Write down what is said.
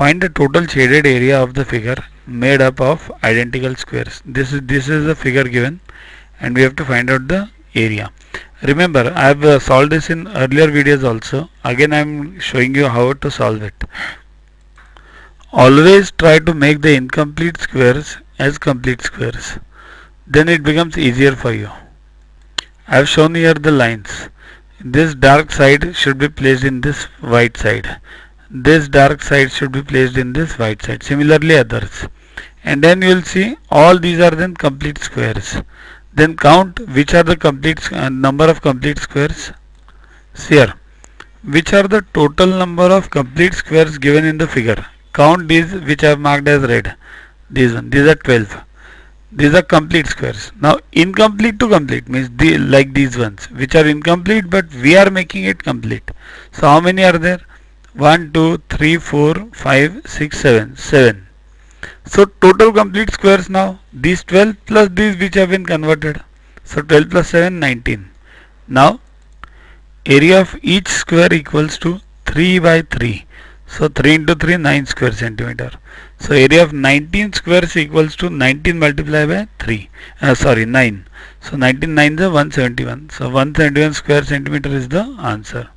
Find the total shaded area of the figure made up of identical squares. This is the figure given, and we have to find out the area. Remember, I have solved this in earlier videos also. Again, I am showing you how to solve it. Always try to make the incomplete squares as complete squares. Then it becomes easier for you. I have shown here the lines. This dark side should be placed in this white side. This dark side should be placed in this white side. Similarly others. And then you will see all these are then complete squares. Then count which are the complete number of complete squares. See here. Which are the total number of complete squares given in the figure. Count these which I have marked as red. These are 12. These are complete squares. Now incomplete to complete means like these ones which are incomplete, but we are making it complete. So how many are there? 1, 2, 3, 4, 5, 6, 7. 7. So total complete squares now. These 12 plus these which have been converted. So 12 plus 7, 19. Now area of each square equals to 3 by 3. So 3 into 3, 9 square centimeter. So area of 19 squares equals to 19 multiplied by 3. 9. So 19 9 is 171. So 171 square centimeter is the answer.